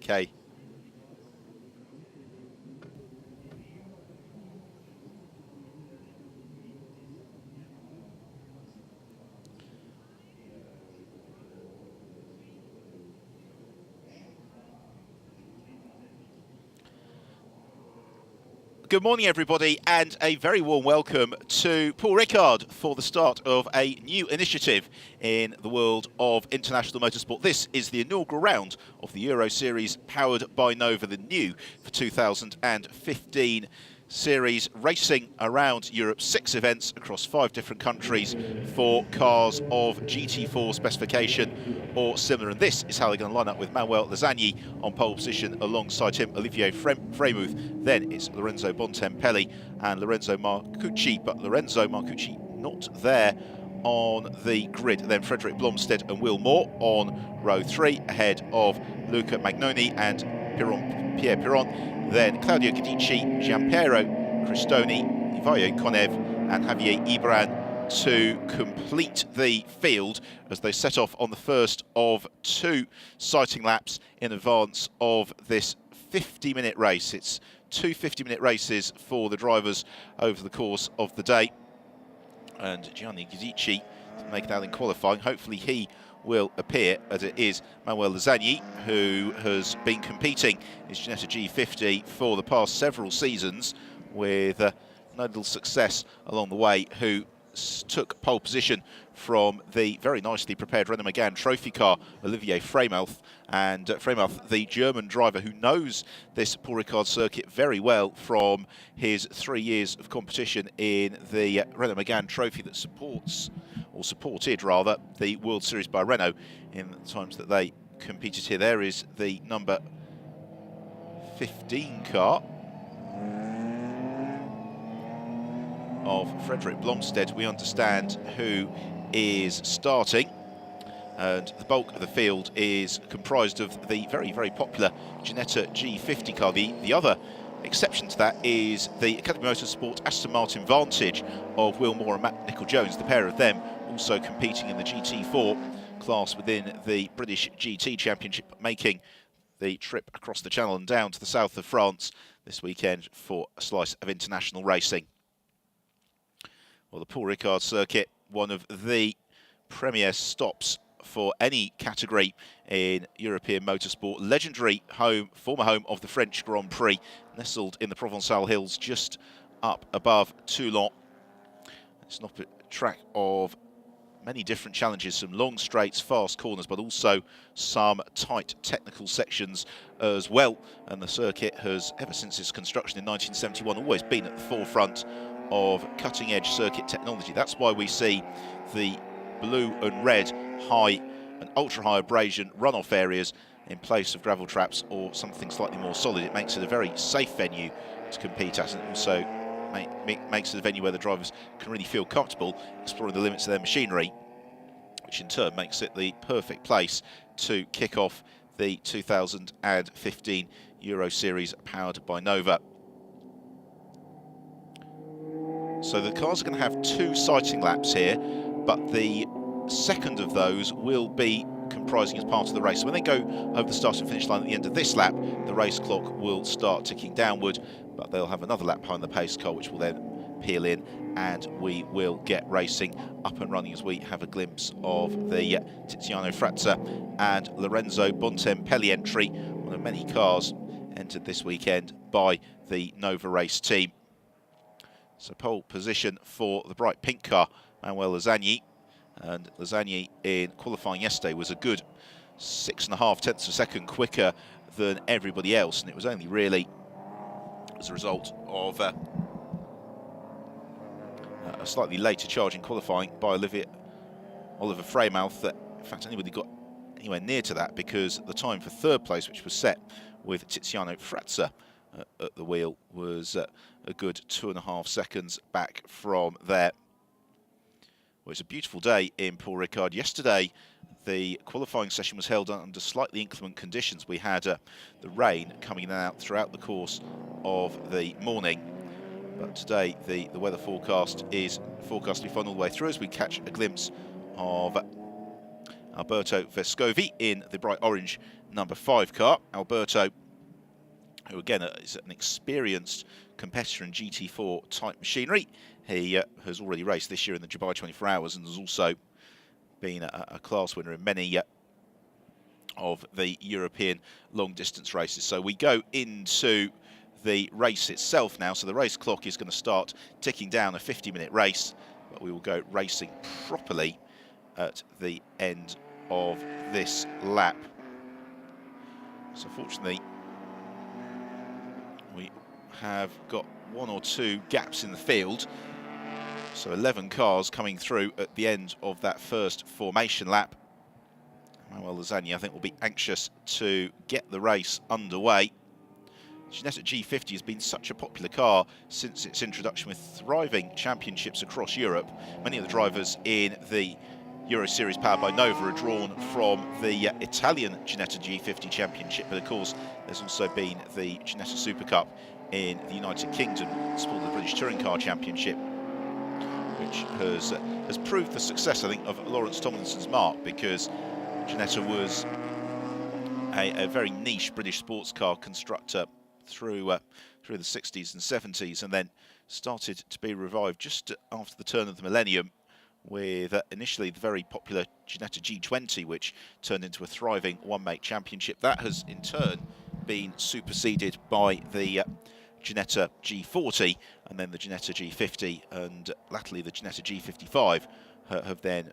Okay. Good morning, everybody, and a very warm welcome to Paul Ricard for the start of a new initiative in the world of international motorsport. This is the inaugural round of the Euroseries powered by Nova, the new for 2015 series, racing around Europe, 6 events across 5 different countries for cars of GT4 specification or similar. And this is how they're going to line up, with Manuel Lasagni on pole position, alongside him Olivier Fremuth. Then it's Lorenzo Bontempelli and Lorenzo Marcucci, but Lorenzo Marcucci not there on the grid. Then Frederick Blomstead and Will Moore on row 3, ahead of Luca Magnoni and Pierre Piron. Then Claudio Cadici, Giampiero Cristoni, Valle Konev and Javier Ibran to complete the field as they set off on the first of 2 sighting laps in advance of this 50-minute race. It's 2 50-minute races for the drivers over the course of the day. And Gianni Ghizici to make it out in qualifying. Hopefully he will appear, as it is Manuel Lasagni, who has been competing in Ginetta G50 for the past several seasons with no little success along the way, who took pole position from the very nicely prepared Renault Megane trophy car, Olivier Freymouth. And Freymouth, the German driver who knows this Paul Ricard circuit very well from his 3 years of competition in the Renault Megane trophy that supported rather, the World Series by Renault in the times that they competed here. There is the number 15 car of Frederick Blomstead, we understand, who is starting, and the bulk of the field is comprised of the very, very popular Ginetta G50 car. The other exception to that is the Academy Motorsport Aston Martin Vantage of Will Moore and Matt Nicol-Jones, the pair of them also competing in the GT4 class within the British GT Championship, making the trip across the Channel and down to the south of France this weekend for a slice of international racing. Well, the Paul Ricard circuit, one of the premier stops for any category in European motorsport. Legendary home, former home of the French Grand Prix, nestled in the Provençal Hills just up above Toulon. It's not a track of many different challenges, some long straights, fast corners, but also some tight technical sections as well. And the circuit has, ever since its construction in 1971, always been at the forefront of cutting-edge circuit technology. That's why we see the blue and red high and ultra-high abrasion runoff areas in place of gravel traps or something slightly more solid. It makes it a very safe venue to compete at, and also makes it a venue where the drivers can really feel comfortable exploring the limits of their machinery, which in turn makes it the perfect place to kick off the 2015 Euroseries powered by Nova. So the cars are going to have 2 sighting laps here, but the second of those will be comprising as part of the race. So when they go over the start and finish line at the end of this lap, the race clock will start ticking downward, but they'll have another lap behind the pace car, which will then peel in, and we will get racing up and running as we have a glimpse of the Tiziano Frazza and Lorenzo Bontempelli entry, one of many cars entered this weekend by the Nova Race team. So pole position for the bright pink car, Manuel Lasagni. And Lasagni in qualifying yesterday was a good 6.5 tenths of a second quicker than everybody else. And it was only really as a result of a slightly later charge in qualifying by Oliver Freymouth that, in fact, anybody got anywhere near to that, because the time for third place, which was set with Tiziano Frazza at the wheel, was a good 2.5 seconds back from there. Well, it's a beautiful day in Paul Ricard. Yesterday, the qualifying session was held under slightly inclement conditions. We had the rain coming in and out throughout the course of the morning. But today, the weather forecast is forecast to be fun all the way through as we catch a glimpse of Alberto Vescovi in the bright orange number 5 car. Alberto, who again is an experienced competitor in GT4 type machinery. He has already raced this year in the Dubai 24 Hours and has also been a class winner in many of the European long distance races. So we go into the race itself now. So the race clock is going to start ticking down, a 50-minute race, but we will go racing properly at the end of this lap. So fortunately, we have got 1 or 2 gaps in the field. So 11 cars coming through at the end of that first formation lap. Manuel Lasagni, I think, will be anxious to get the race underway. Ginetta G50 has been such a popular car since its introduction, with thriving championships across Europe. Many of the drivers in the Euroseries powered by Nova are drawn from the Italian Ginetta G50 Championship, but of course there's also been the Ginetta Super Cup in the United Kingdom, sport of the British Touring Car Championship, which has proved the success, I think, of Lawrence Tomlinson's mark, because Ginetta was a very niche British sports car constructor through the 60s and 70s, and then started to be revived just after the turn of the millennium with initially the very popular Ginetta G20, which turned into a thriving one-make championship. That has in turn been superseded by the Ginetta G40, and then the Ginetta G50, and latterly the Ginetta G55 have then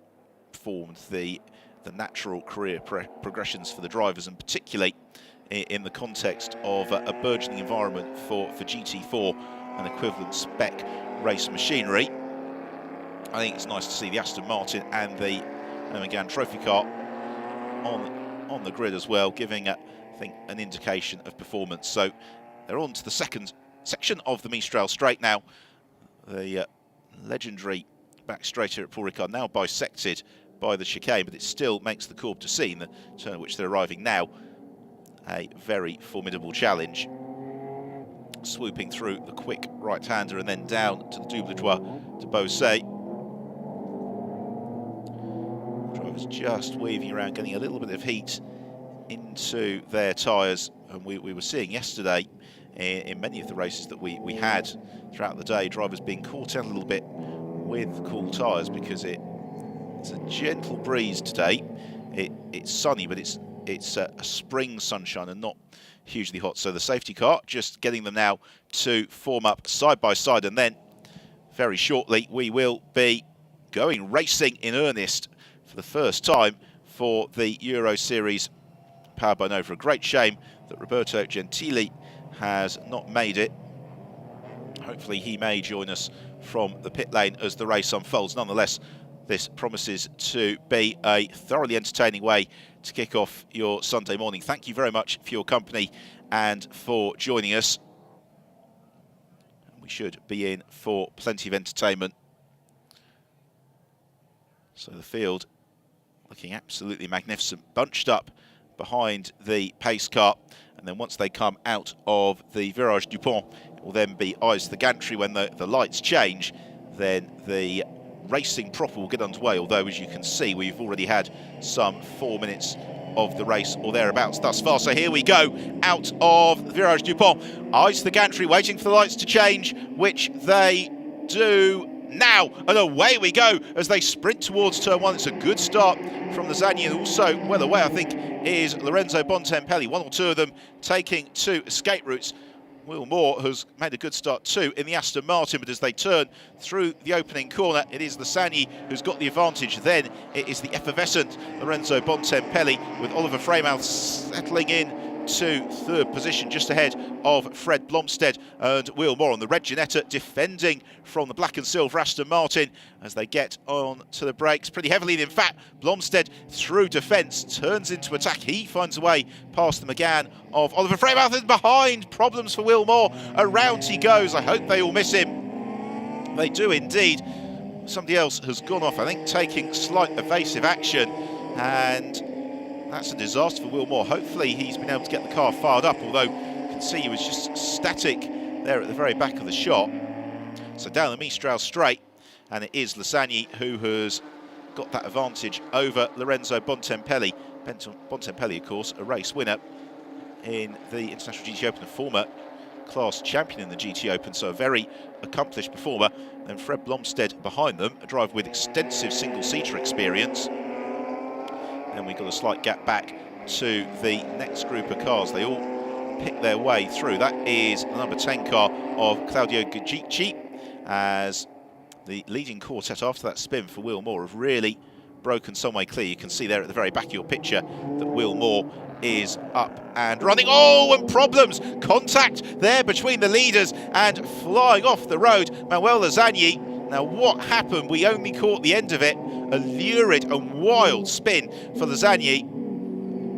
formed the natural career progressions for the drivers, and particularly in the context of a burgeoning environment for GT4 and equivalent spec race machinery. I think it's nice to see the Aston Martin and the Megane Trophy car on the grid as well, giving I think an indication of performance. So they're on to the second section of the Mistral Straight now. The legendary back straight here at Paul Ricard, now bisected by the chicane, but it still makes the Courbe du Sine, the turn at which they're arriving now, a very formidable challenge. Swooping through the quick right-hander and then down to the double droit to Beausset. Drivers just weaving around, getting a little bit of heat into their tyres, and we were seeing yesterday in many of the races that we had throughout the day, drivers being caught out a little bit with cool tyres, because it's a gentle breeze today. It's sunny, but it's a spring sunshine and not hugely hot. So the safety car just getting them now to form up side by side, and then very shortly we will be going racing in earnest for the first time for the Euroseries powered by Nova. A great shame that Roberto Gentili has not made it. Hopefully he may join us from the pit lane as the race unfolds. Nonetheless, this promises to be a thoroughly entertaining way to kick off your Sunday morning. Thank you very much for your company and for joining us. We should be in for plenty of entertainment. So the field looking absolutely magnificent, bunched up behind the pace car, and then once they come out of the Virage du Pont, it will then be eyes to the gantry. When the lights change, then the racing proper will get underway, although as you can see we've already had some 4 minutes of the race or thereabouts thus far. So here we go, out of the Virage du Pont, eyes to the gantry, waiting for the lights to change, which they do now, and away we go as they sprint towards turn one. It's a good start from the Zagny, and also well away I think is Lorenzo Bontempelli, one or two of them taking to escape routes. Will Moore has made a good start too in the Aston Martin, but as they turn through the opening corner, it is the Lassagne who's got the advantage. Then it is the effervescent Lorenzo Bontempelli, with Oliver Freymouth settling in to third position, just ahead of Fred Blomstead and Will Moore on the red Ginetta, defending from the black and silver Aston Martin as they get on to the brakes pretty heavily. In fact, Blomstead through defence turns into attack. He finds a way past the Megane of Oliver Freymouth, and behind, problems for Will Moore. Around he goes. I hope they all miss him. They do indeed. Somebody else has gone off, I think, taking slight evasive action, and that's a disaster for Will Moore. Hopefully he's been able to get the car fired up, although you can see he was just static there at the very back of the shot. So down the Mistral Straight, and it is Lassagne who has got that advantage over Lorenzo Bontempelli. Bontempelli, of course, a race winner in the International GT Open, a former class champion in the GT Open, so a very accomplished performer. And Fred Blomstead behind them, a driver with extensive single-seater experience. Then we've got a slight gap back to the next group of cars. They all pick their way through. That is the number 10 car of Claudio Gugici, as the leading quartet after that spin for Will Moore have really broken some way clear. You can see there at the very back of your picture that Will Moore is up and running. Oh, and problems! Contact there between the leaders and flying off the road, Manuel Lassagne. Now what happened? We only caught the end of it. A lurid and wild spin for Lassagne.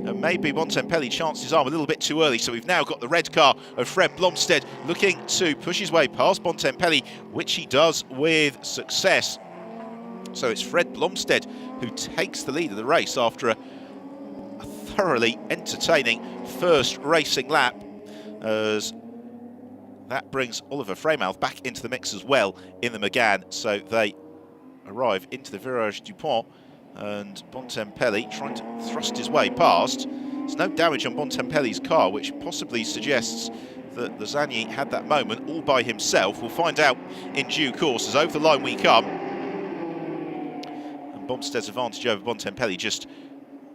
And maybe Bontempelli chanced his arm a little bit too early, so we've now got the red car of Fred Blomstead looking to push his way past Bontempelli, which he does with success. So it's Fred Blomstead who takes the lead of the race after a thoroughly entertaining first racing lap, as That brings Oliver Freymouth back into the mix as well in the Megane. So they arrive into the Virage du Pont, and Bontempelli trying to thrust his way past. There's no damage on Bontempelli's car, which possibly suggests that Lasagna had that moment all by himself. We'll find out in due course as over the line we come. And Bomsted's advantage over Bontempelli just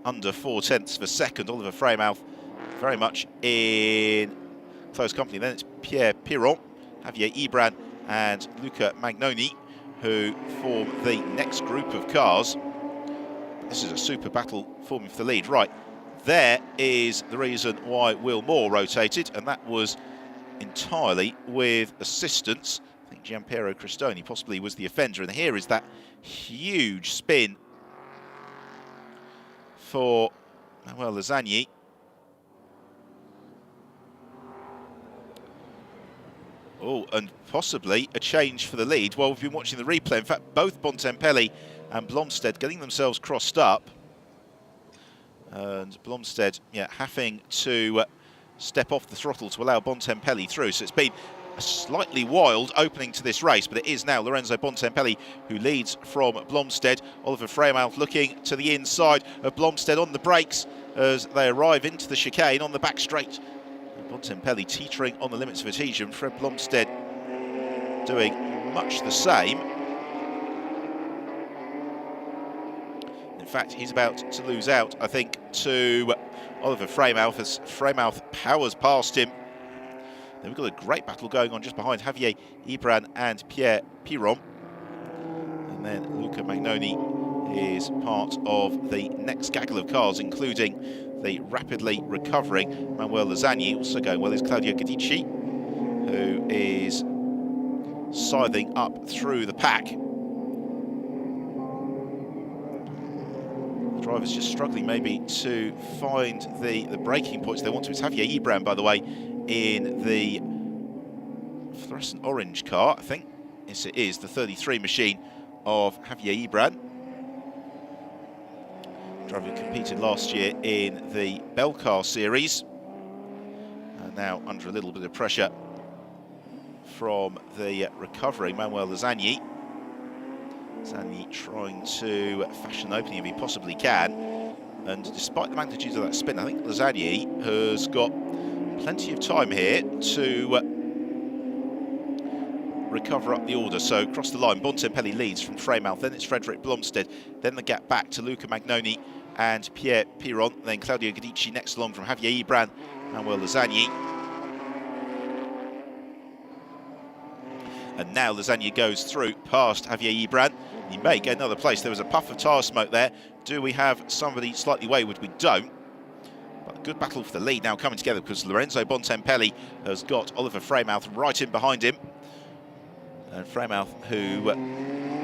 under 0.4 of a second. Oliver Freymouth very much in close company. Then it's Pierre Piron, Javier Ibran and Luca Magnoni who form the next group of cars. This is a super battle forming for the lead. Right, there is the reason why Will Moore rotated, and that was entirely with assistance. I think Giampiero Cristoni possibly was the offender, and here is that huge spin for Manuel Lasagna. Oh, and possibly a change for the lead. Well, we've been watching the replay. In fact, both Bontempelli and Blomstedt getting themselves crossed up. And Blomstedt, having to step off the throttle to allow Bontempelli through. So it's been a slightly wild opening to this race, but it is now Lorenzo Bontempelli who leads from Blomstedt. Oliver Freymouth looking to the inside of Blomstedt on the brakes as they arrive into the chicane on the back straight. Bontempelli teetering on the limits of adhesion. Fred Blomstedt doing much the same. In fact, he's about to lose out, I think, to Oliver Freymouth as Freymouth powers past him. Then we've got a great battle going on just behind Javier Ibran and Pierre Piron. And then Luca Magnoni is part of the next gaggle of cars, including the rapidly recovering Manuel Lasagna. Also going well is Claudio Gadici, who is scything up through the pack. The driver's just struggling maybe to find the braking points they want to. It's Javier Ibran, by the way, in the fluorescent orange car, I think. Yes, it is, the 33 machine of Javier Ibran. Driver who competed last year in the Belcar series, and now under a little bit of pressure from the recovering Manuel Lasagna. Lasagna trying to fashion an opening if he possibly can, and despite the magnitude of that spin, I think Lasagna has got plenty of time here to recover up the order. So across the line, Bontempelli leads from Freymouth, then it's Frederick Blomstedt, then the gap back to Luca Magnoni and Pierre Piron, then Claudio Gadici next along from Javier Ibran, Manuel Lasagna. And now Lasagna goes through past Javier Ibran. He may get another place. There was a puff of tyre smoke there. Do we have somebody slightly wayward? We don't. But a good battle for the lead now coming together because Lorenzo Bontempelli has got Oliver Freymouth right in behind him. And Freymouth, who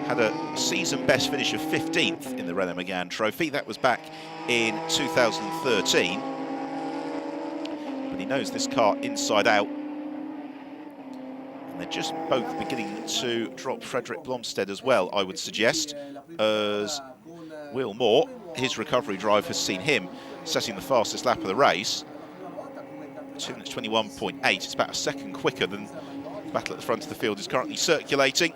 had a season best finish of 15th in the Renault Megane Trophy. That was back in 2013. But he knows this car inside out. And they're just both beginning to drop Frederick Blomstedt as well, I would suggest, as Will Moore, his recovery drive has seen him setting the fastest lap of the race. 2 minutes 21.8, it's about a second quicker than the battle at the front of the field is currently circulating.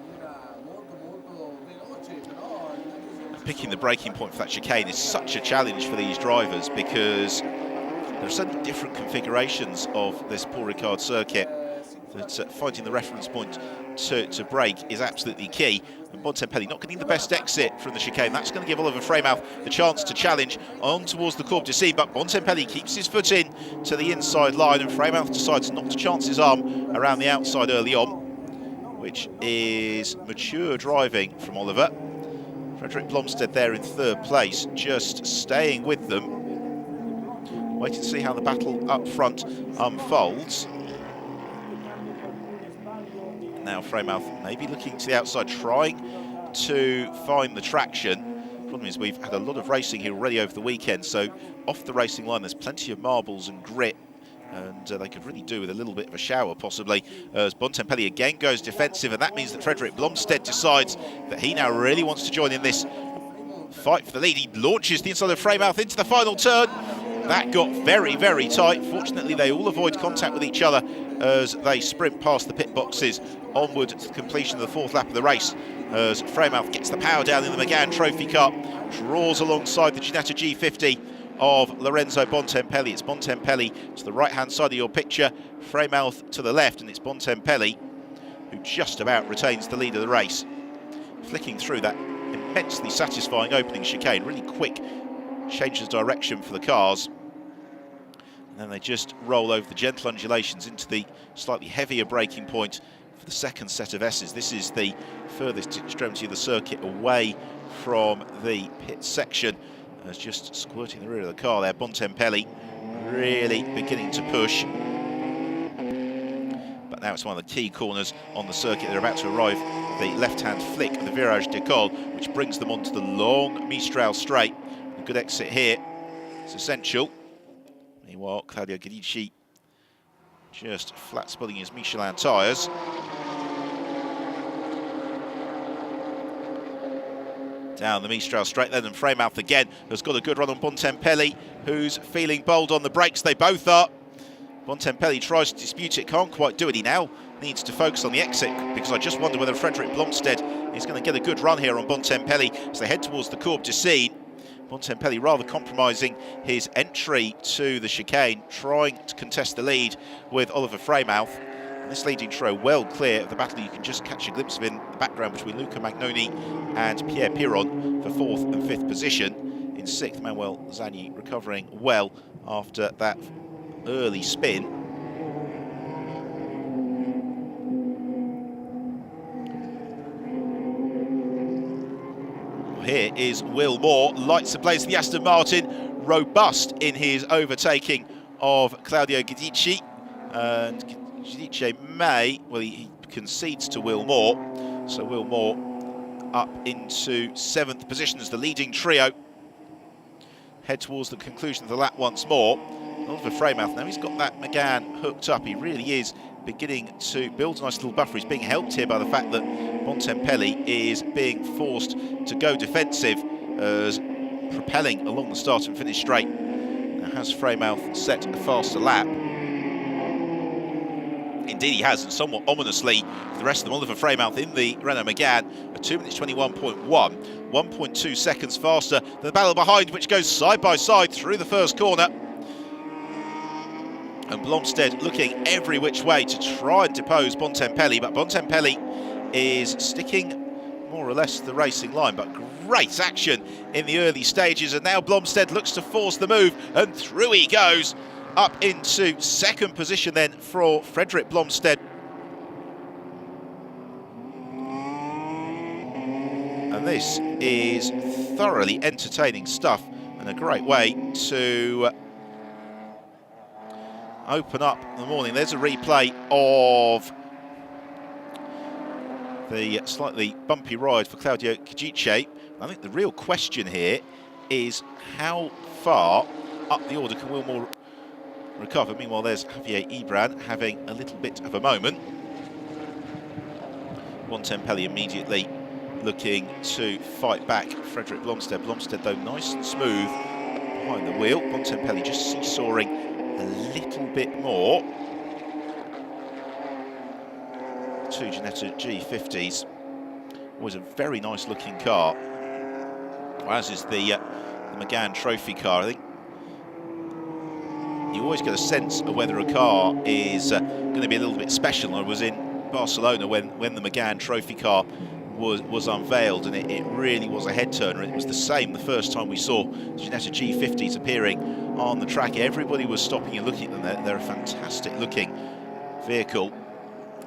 Picking the braking point for that chicane is such a challenge for these drivers because there are so many different configurations of this Paul Ricard circuit that finding the reference point to brake is absolutely key. And Bontempelli not getting the best exit from the chicane. That's going to give Oliver Freymouth the chance to challenge on towards the Courbe du Cy, but Bontempelli keeps his foot in to the inside line, and Freymouth decides not to chance his arm around the outside early on, which is mature driving from Oliver. Frederick Blomstedt there in third place, just staying with them. Waiting to see how the battle up front unfolds. Now Freymouth maybe looking to the outside, trying to find the traction. Problem is we've had a lot of racing here already over the weekend, so off the racing line there's plenty of marbles and grit, and they could really do with a little bit of a shower possibly, as Bontempelli again goes defensive, and that means that Frederick Blomstedt decides that he now really wants to join in this fight for the lead. He launches the inside of Freymouth into the final turn. That got very, very tight. Fortunately, they all avoid contact with each other as they sprint past the pit boxes onward to the completion of the fourth lap of the race, as Freymouth gets the power down in the McGann Trophy car, draws alongside the Ginetta G50 of Lorenzo Bontempelli. It's Bontempelli to the right-hand side of your picture, Freymouth to the left, and it's Bontempelli who just about retains the lead of the race. Flicking through that immensely satisfying opening chicane, really quick changes of direction for the cars. And then they just roll over the gentle undulations into the slightly heavier braking point for the second set of S's. This is the furthest extremity of the circuit away from the pit section. As just squirting the rear of the car there, Bontempelli really beginning to push. But now it's one of the key corners on the circuit. They're about to arrive at the left-hand flick of the Virage de Col, which brings them onto the long Mistral straight. A good exit here, it's essential. Meanwhile, Claudio Guidici just flat spotting his Michelin tyres. Down the Mistral straight then, and Freymouth again has got a good run on Bontempelli, who's feeling bold on the brakes. They both are. Bontempelli tries to dispute it, can't quite do it. He now needs to focus on the exit, because I just wonder whether Frederick Blomstedt is going to get a good run here on Bontempelli as they head towards the Courbe du Cygne. Bontempelli rather compromising his entry to the chicane, trying to contest the lead with Oliver Freymouth. And this leading trio well clear of the battle. You can just catch a glimpse of in the background between Luca Magnoni and Pierre Piron for fourth and fifth position. In sixth, Manuel Zani recovering well after that early spin. Here is Will Moore, lights ablaze the Aston Martin, robust in his overtaking of Claudio Guidici. And Guidici he concedes to Will Moore, so Will Moore up into seventh position as the leading trio head towards the conclusion of the lap once more. Oliver Freymouth, now he's got that McGann hooked up. He really is beginning to build a nice little buffer. He's being helped here by the fact that Bontempelli is being forced to go defensive as propelling along the start and finish straight. Now has Freymouth set a faster lap? Indeed he has, and somewhat ominously for the rest of them, Oliver Freymouth in the Renault Megane at 2 minutes 21.1, 1.2 seconds faster than the battle behind, which goes side by side through the first corner. And Blomstedt looking every which way to try and depose Bontempelli, but Bontempelli is sticking more or less to the racing line. But great action in the early stages, and now Blomstedt looks to force the move, and through he goes up into second position then for Frederick Blomstedt. And this is thoroughly entertaining stuff and a great way to open up the morning. There's a replay of the slightly bumpy ride for Claudio Guidici. I think the real question here is how far up the order can Will Moore recover. Meanwhile, there's Javier Ibran having a little bit of a moment. Bontempelli immediately looking to fight back Frederick Blomstedt. Blomstedt, though, nice and smooth behind the wheel. Bontempelli just seesawing a little bit more. Two Ginetta G50s. Always a very nice looking car, as is the McGann Trophy car. I think you always get a sense of whether a car is going to be a little bit special. I was in Barcelona when the McGann Trophy car was unveiled, and it really was a head turner. It was the same the first time we saw the Ginetta G50s appearing on the track. Everybody was stopping and looking at them. They're a fantastic looking vehicle.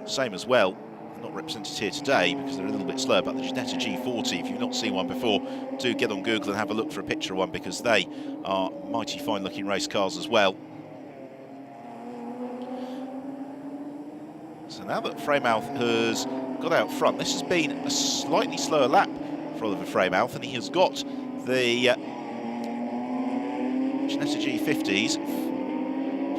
Same as well, not represented here today because they're a little bit slow, but the Ginetta G40, if you've not seen one before, do get on Google and have a look for a picture of one, because they are mighty fine looking race cars as well. So now that Freymouth has got out front, this has been a slightly slower lap for Oliver Freymouth, and he has got the Ginetta G50s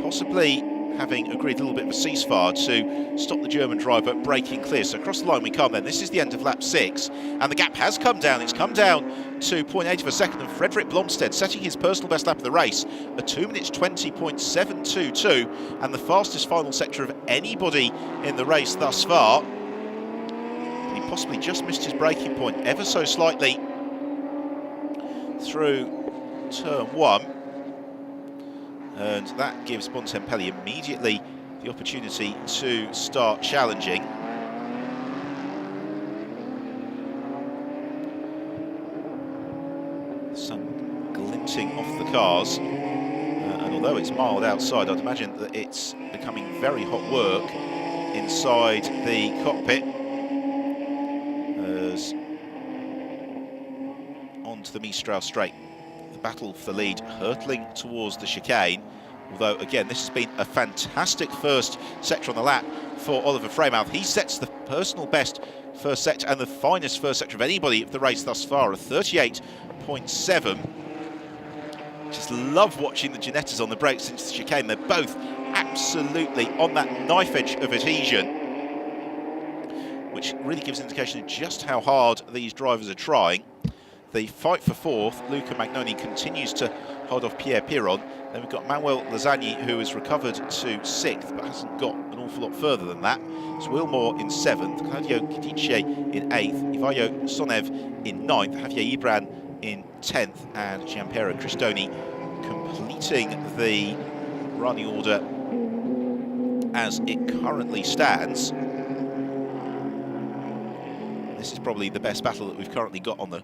possibly having agreed a little bit of a ceasefire to stop the German driver braking clear. So across the line we come then. This is the end of lap 6, and the gap has come down. It's come down to 0.8 of a second, and Frederick Blomstead setting his personal best lap of the race, a 2 minutes 20.722, and the fastest final sector of anybody in the race thus far. He possibly just missed his braking point ever so slightly through turn 1, and that gives Bontempelli immediately the opportunity to start challenging. The sun glinting off the cars, and although it's mild outside, I'd imagine that it's becoming very hot work inside the cockpit. As onto the Mistral straight, the battle for the lead hurtling towards the chicane. Although, again, this has been a fantastic first sector on the lap for Oliver Freymouth. He sets the personal best first sector and the finest first sector of anybody of the race thus far, a 38.7. Just love watching the Ginettas on the brakes into the chicane. They're both absolutely on that knife edge of adhesion, which really gives an indication of just how hard these drivers are trying. The fight for fourth, Luca Magnoni continues to hold off Pierre Piron. Then we've got Manuel Lasagni, who has recovered to 6th, but hasn't got an awful lot further than that. It's Wilmore in 7th, Claudio Gidice in 8th, Ivaio Sonev in 9th, Javier Ibran in 10th, and Gianpiero Cristoni completing the running order as it currently stands. This is probably the best battle that we've currently got on the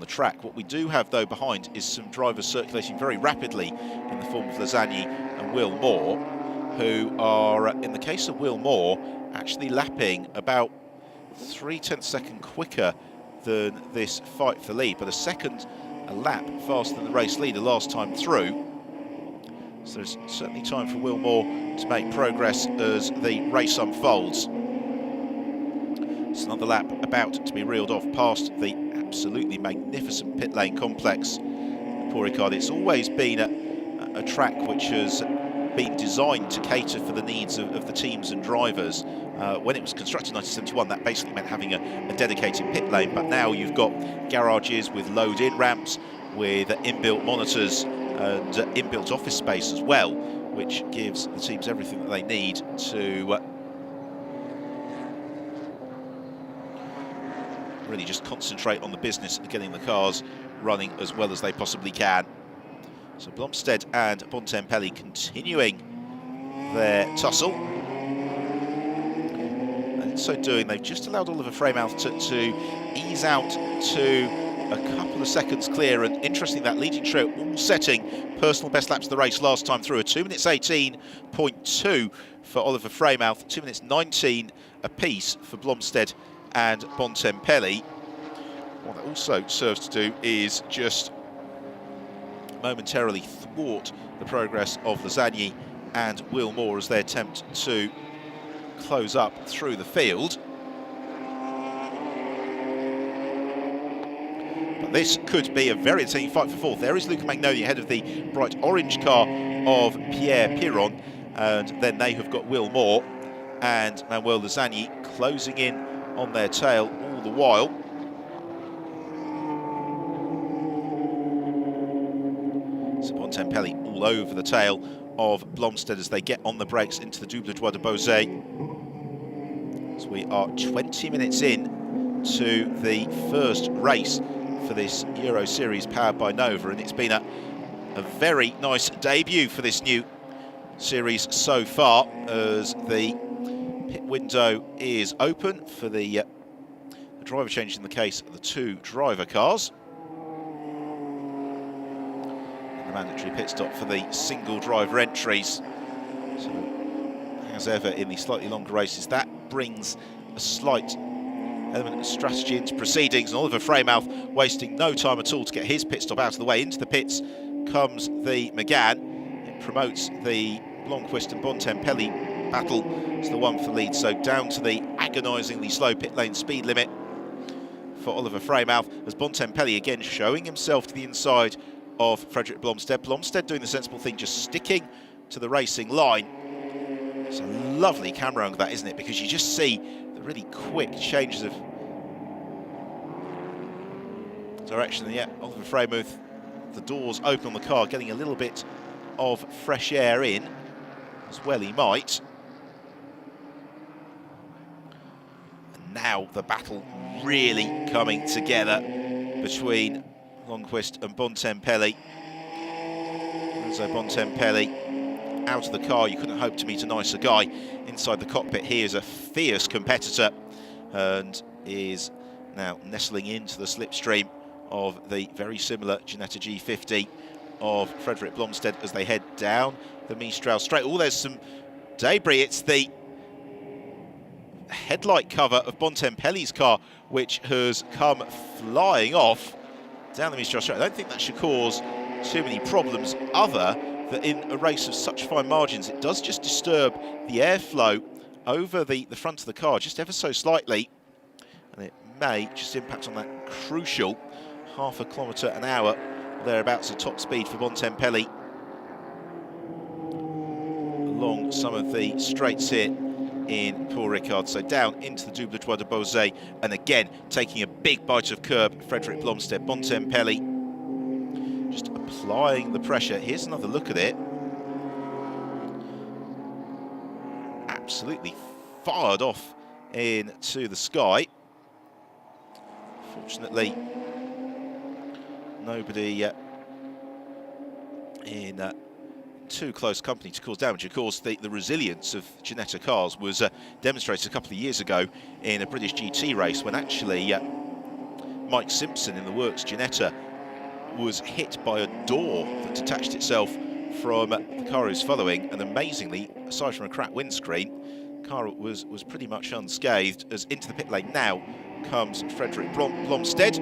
track. What we do have, though, behind is some drivers circulating very rapidly in the form of Lasagni and Will Moore, who are, in the case of Will Moore, actually lapping about 0.3 seconds quicker than this fight for lead, but a lap faster than the race leader last time through. So there's certainly time for Will Moore to make progress as the race unfolds. It's another lap about to be reeled off past the absolutely magnificent pit lane complex. Paul Ricard, it's always been a track which has been designed to cater for the needs of the teams and drivers. When it was constructed in 1971, that basically meant having a dedicated pit lane, but now you've got garages with load-in ramps, with inbuilt monitors and inbuilt office space as well, which gives the teams everything that they need to really just concentrate on the business of getting the cars running as well as they possibly can. So Blomstead and Bontempelli continuing their tussle. And in so doing, they've just allowed Oliver Freymouth to ease out to a couple of seconds clear. And interesting, that leading trio all setting personal best laps of the race last time through. A 2 minutes 18.2 for Oliver Freymouth, 2 minutes 19 apiece for Blomstead and Bontempelli. What that also serves to do is just momentarily thwart the progress of Lasagni and Will Moore as they attempt to close up through the field. But this could be a very entertaining fight for fourth. There is Luca Magnoni ahead of the bright orange car of Pierre Piron, and then they have got Will Moore and Manuel Lasagni closing in on their tail all the while. So Bontempelli all over the tail of Blomstead as they get on the brakes into the Double Droit de Beauzet. So we are 20 minutes in to the first race for this Euroseries powered by Nova, and it's been a very nice debut for this new series so far, as the pit window is open for the driver change in the case of the two driver cars. And the mandatory pit stop for the single driver entries. So, as ever in the slightly longer races, that brings a slight element of strategy into proceedings, and Oliver Freymouth wasting no time at all to get his pit stop out of the way. Into the pits comes the McGann. It promotes the Blomqvist and Bontempelli battle to the one for lead, so down to the agonisingly slow pit lane speed limit for Oliver Freymouth, as Bontempelli again showing himself to the inside of Frederick Blomstead. Blomstead doing the sensible thing, just sticking to the racing line. It's a lovely camera angle, that, isn't it? Because you just see the really quick changes of direction. And yeah, Oliver Freymuth, the doors open on the car, getting a little bit of fresh air in, as well he might. And now the battle really coming together between Lundqvist and Bontempelli. Lorenzo Bontempelli out of the car. You couldn't hope to meet a nicer guy. Inside the cockpit, he is a fierce competitor and is now nestling into the slipstream of the very similar Ginetta G50 of Fredrik Blomstedt as they head down the Mistral straight. Oh, there's some debris. It's the headlight cover of Bontempelli's car which has come flying off down the Mistral straight. I don't think that should cause too many problems, other that in a race of such fine margins it does just disturb the airflow over the front of the car just ever so slightly, and it may just impact on that crucial ½ kilometre an hour thereabouts at top speed for Bontempelli along some of the straights here in Paul Ricard. So down into the Double Tour de Beauzet, and again taking a big bite of curb, Fredrik Blomstedt. Bontempelli just applying the pressure. Here's another look at it. Absolutely fired off into the sky. Fortunately, nobody in too close company to cause damage. Of course, the resilience of Ginetta cars was demonstrated a couple of years ago in a British GT race when actually Mike Simpson in the works Ginetta was hit by a door that detached itself from the car he was following, and amazingly, aside from a cracked windscreen, the car was pretty much unscathed. As into the pit lane now comes Fredrik Blomstedt.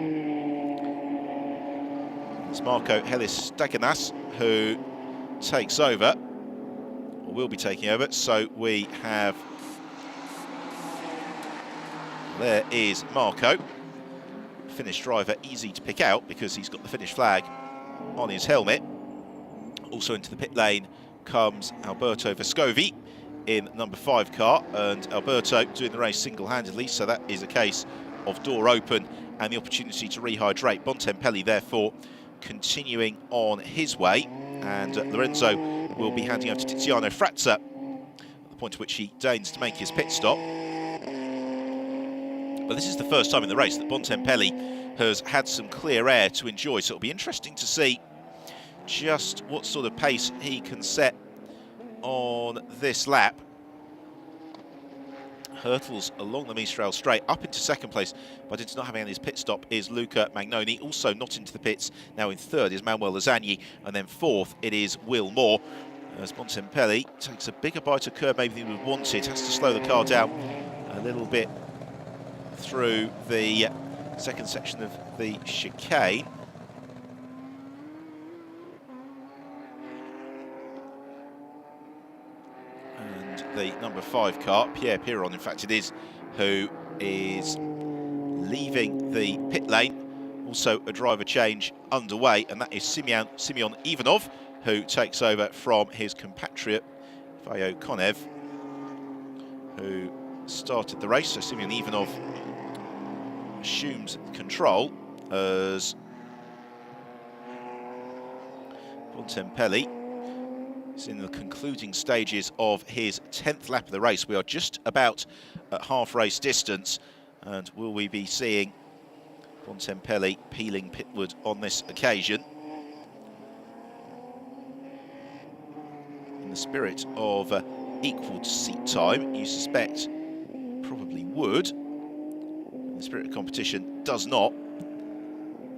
It's Marco Helis-Stegenas who takes over, or will be taking over. So we have, there is Marco, Finnish driver, easy to pick out because he's got the Finnish flag on his helmet. Also into the pit lane comes Alberto Vescovi in number 5 car, and Alberto doing the race single-handedly, so that is a case of door open and the opportunity to rehydrate. Bontempelli therefore continuing on his way, and Lorenzo will be handing over to Tiziano Frazza at the point at which he deigns to make his pit stop. But this is the first time in the race that Bontempelli has had some clear air to enjoy, so it'll be interesting to see just what sort of pace he can set on this lap. Hurtles along the Mistral straight up into second place, but into not having any his pit stop is Luca Magnoni. Also not into the pits now in third is Manuel Lozani, and then fourth it is Will Moore, as Bontempelli takes a bigger bite of curb maybe than he would want it. Has to slow the car down a little bit through the second section of the chicane. And the number 5 car, Pierre Piron, in fact it is, who is leaving the pit lane. Also a driver change underway, and that is Simeon Ivanov, who takes over from his compatriot Vajo Konev, who started the race. So Simeon Ivanov assumes control as Bontempelli is in the concluding stages of his 10th lap of the race. We are just about at half race distance, and will we be seeing Bontempelli peeling pitward on this occasion? In the spirit of equal seat time, you suspect probably would. The spirit of competition does not.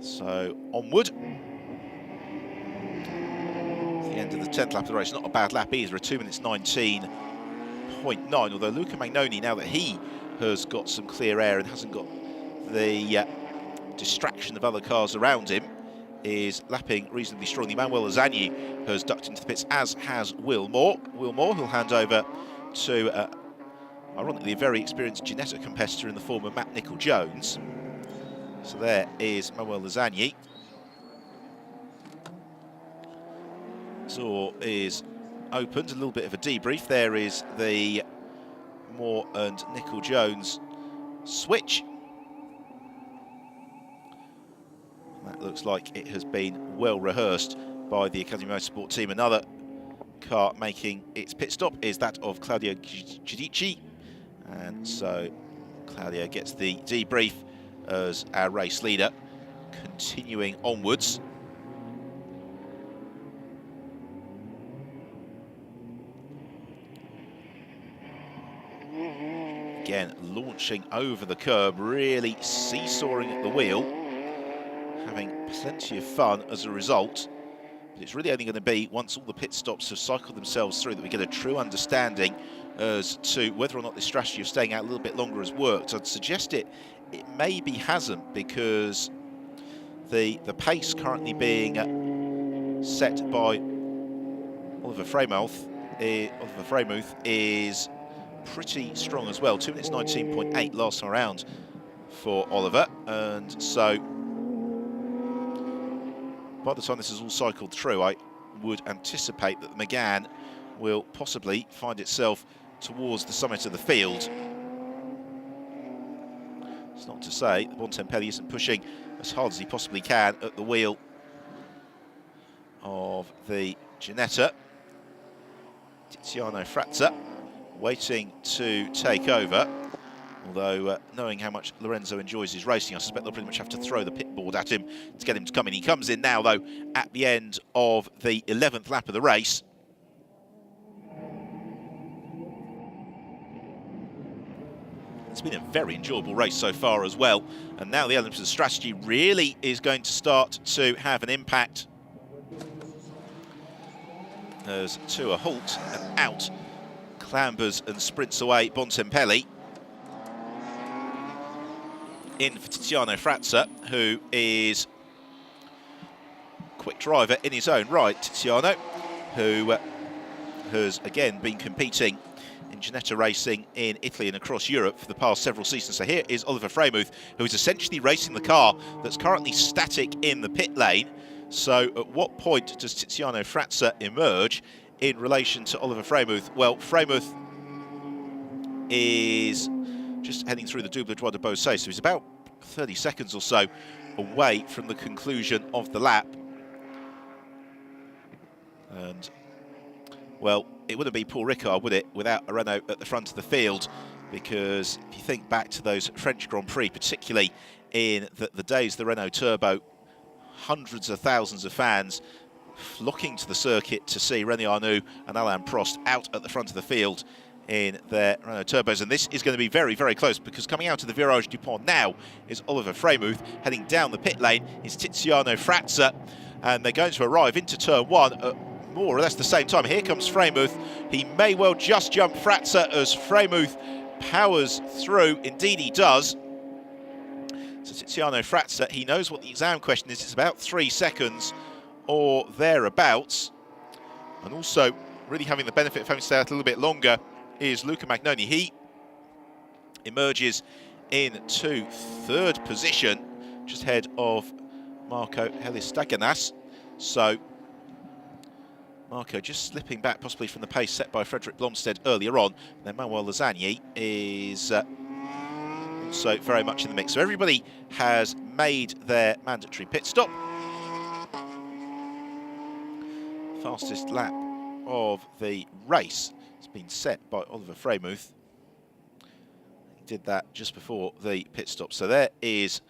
So onward. The end of the 10th lap of the race. Not a bad lap either, a 2 minutes 19.9. Although Luca Magnoni, now that he has got some clear air and hasn't got the distraction of other cars around him, is lapping reasonably strongly. Manuel Lozani has ducked into the pits, as has Will Moore. Will Moore, who'll hand over to ironically a very experienced Ginetta competitor in the form of Matt Nicol-Jones. So there is Manuel Lozani. Door is opened, a little bit of a debrief. There is the Moore and Nicol-Jones switch. looks like it has been well rehearsed by the Academy Motorsport team. Another car making its pit stop is that of Claudio Giudici, and so Claudio gets the debrief as our race leader, continuing onwards. Again, launching over the curb, really seesawing at the wheel, having plenty of fun as a result. But it's really only going to be once all the pit stops have cycled themselves through that we get a true understanding as to whether or not this strategy of staying out a little bit longer has worked. I'd suggest it maybe hasn't, because the pace currently being set by Oliver Freymuth is pretty strong as well. 2 minutes 19.8 last time around for Oliver, and so by the time this is all cycled through, I would anticipate that the Megane will possibly find itself towards the summit of the field. It's not to say that Bontempelli isn't pushing as hard as he possibly can at the wheel of the Ginetta. Tiziano Frazza waiting to take over, although knowing how much Lorenzo enjoys his racing, I suspect they'll pretty much have to throw the pit board at him to get him to come in. He comes in now, though, at the end of the 11th lap of the race. It's been a very enjoyable race so far as well, and now the elements of the strategy really is going to start to have an impact. As to a halt and out clambers and sprints away Bontempelli. In for Tiziano Frazza, who is a quick driver in his own right. Tiziano, who has again been competing in Ginetta racing in Italy and across Europe for the past several seasons. So here is Oliver Freymuth, who is essentially racing the car that's currently static in the pit lane. So at what point does Tiziano Frazza emerge in relation to Oliver Freymuth? Well, Freymuth is just heading through the Double Droit de Beausset, so he's about 30 seconds or so away from the conclusion of the lap. And, well, it wouldn't be Paul Ricard, would it, without a Renault at the front of the field, because if you think back to those French Grand Prix, particularly in the days of the Renault Turbo, hundreds of thousands of fans flocking to the circuit to see René Arnoux and Alain Prost out at the front of the field in their Renault Turbos. And this is going to be very, very close, because coming out of the Virage du Pont now is Oliver Freymuth. Heading down the pit lane is Tiziano Frazza, and they're going to arrive into turn one at more or less the same time. Here comes Freymuth. He may well just jump Frazza as Freymuth powers through. Indeed he does. So Tiziano Frazza, he knows what the exam question is. It's about 3 seconds or thereabouts. And also, really having the benefit of having to stay out a little bit longer is Luca Magnoni. He emerges into third position, just ahead of Marco Helistaganas. So Marco just slipping back possibly from the pace set by Frederick Blomstead earlier on. Then Manuel Lasagni is also very much in the mix. So everybody has made their mandatory pit stop. Fastest lap of the race has been set by Oliver Freymuth. He did that just before the pit stop. So there is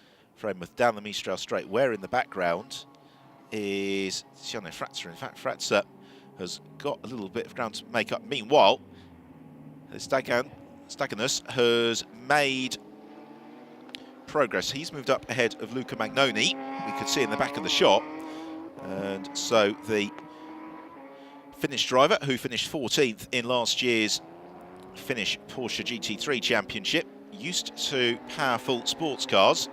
Freymuth down the Mistral straight, where in the background is Tiziano Frazza. In fact, Frazza has got a little bit of ground to make up. Meanwhile, Staganas has made progress. He's moved up ahead of Luca Magnoni, we could see in the back of the shot. And so the Finnish driver, who finished 14th in last year's Finnish Porsche GT3 Championship, used to powerful sports cars,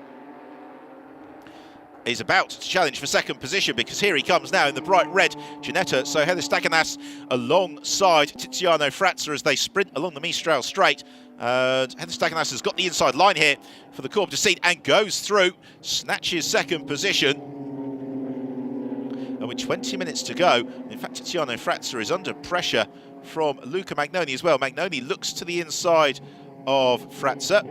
is about to challenge for second position, because here he comes now in the bright red Ginetta. So Helistaganas alongside Tiziano Frazza as they sprint along the Mistral straight. And Helistaganas has got the inside line here for the Courbe de Seat and goes through, snatches second position. And with 20 minutes to go, in fact, Tiziano Frazza is under pressure from Luca Magnoni as well. Magnoni looks to the inside of Frazza.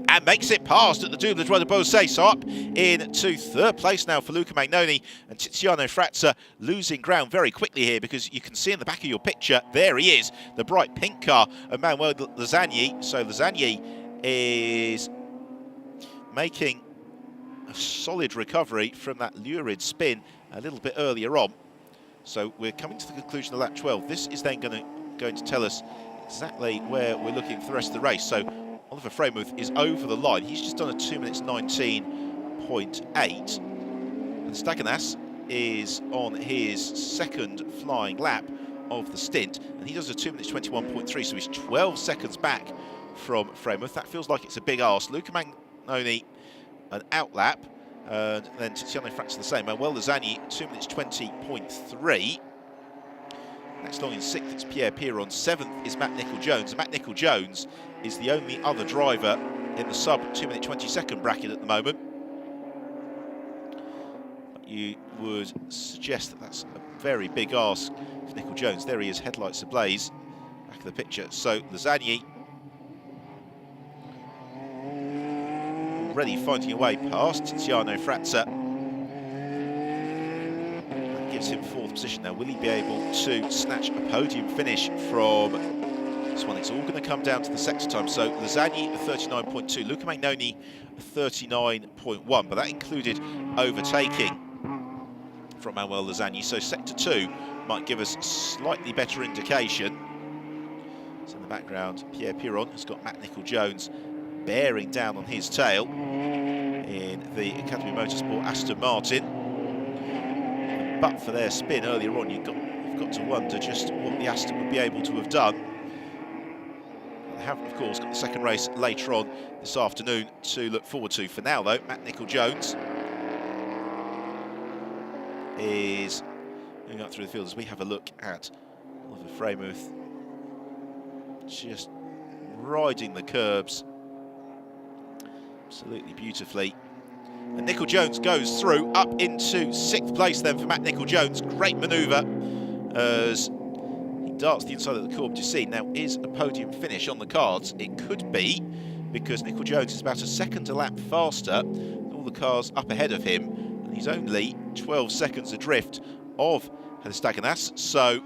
and makes it past at the Double de Beausset. So up into third place now for Luca Magnoni, and Tiziano Frazza losing ground very quickly here, because you can see in the back of your picture, there he is, the bright pink car of Manuel Lasagna. So Lasagna is making a solid recovery from that lurid spin a little bit earlier on. So we're coming to the conclusion of lap 12. This is then going to tell us exactly where we're looking for the rest of the race. So Oliver Freymuth is over the line. He's just done a 2 minutes 19.8. And Staganas is on his second flying lap of the stint, and he does a 2 minutes 21.3, so he's 12 seconds back from Freymuth. That feels like it's a big arse. Luca Magnoni an outlap, and then Tiziano Frazza the same. Manuel Lasagna 2 minutes 20.3. Next along in 6th, it's Pierre Piron. 7th is Matt Nicol-Jones. And Matt Nicol-Jones is the only other driver in the sub 2 minute 22nd bracket at the moment. But you would suggest that that's a very big ask for Nicol-Jones. There he is, headlights ablaze, back of the picture. So Lasagna already fighting away past Tiziano Frazza. Gives him 4th position now. Will he be able to snatch a podium finish from this one? It's all going to come down to the sector time. So Lasagna a 39.2, Luca Magnoni a 39.1, but that included overtaking from Manuel Lasagna. So sector 2 might give us a slightly better indication. So in the background, Pierre Piron has got Matt Nicol-Jones bearing down on his tail in the Academy Motorsport Aston Martin. But for their spin earlier on, you've got to wonder just what the Aston would be able to have done. They haven't, of course, got the second race later on this afternoon to look forward to. For now, though, Matt Nicol-Jones is moving up through the field as we have a look at Oliver Freymuth just riding the curbs absolutely beautifully. And Nicol-Jones goes through up into 6th place then for Matt Nicol-Jones. Great manoeuvre as he darts the inside of the Courbe du Sine. Now, is a podium finish on the cards? It could be, because Nicol-Jones is about a second a lap faster than all the cars up ahead of him, and he's only 12 seconds adrift of Staganas. So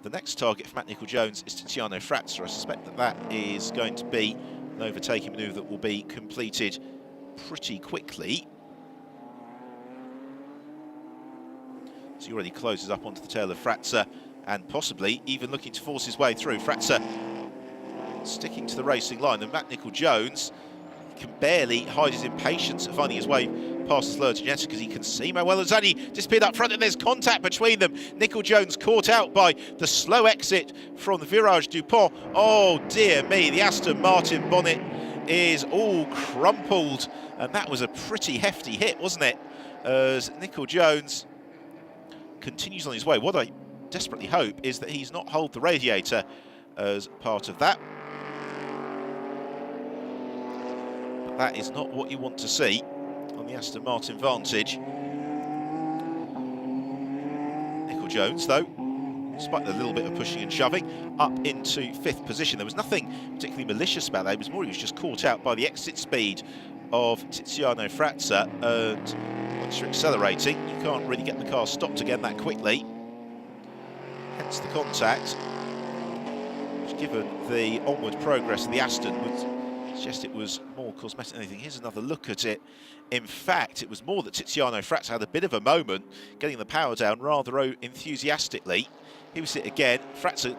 the next target for Matt Nicol-Jones is Tiziano Frazza. I suspect that is going to be an overtaking manoeuvre that will be completed pretty quickly. So he already closes up onto the tail of Frazza, and possibly even looking to force his way through. Frazza sticking to the racing line, and Matt Nicol-Jones can barely hide his impatience at finding his way past the slur Ginetta, because he can see Manuel Lasagna disappeared up front, and there's contact between them. Nicol-Jones caught out by the slow exit from the Virage du Pont. Oh dear me, the Aston Martin bonnet is all crumpled, and that was a pretty hefty hit, wasn't it? As Nicol-Jones continues on his way. What I desperately hope is that he's not holed the radiator as part of that. But that is not what you want to see on the Aston Martin Vantage. Nicol-Jones, though, despite the little bit of pushing and shoving, up into 5th position. There was nothing particularly malicious about that. It was more he was just caught out by the exit speed of Tiziano Frazza, and once you're accelerating, you can't really get the car stopped again that quickly. Hence the contact, which, given the onward progress of the Aston, would suggest it was more cosmetic than anything. Here's another look at it. In fact, it was more that Tiziano Frazza had a bit of a moment, getting the power down rather enthusiastically. Here we see it again. Frazza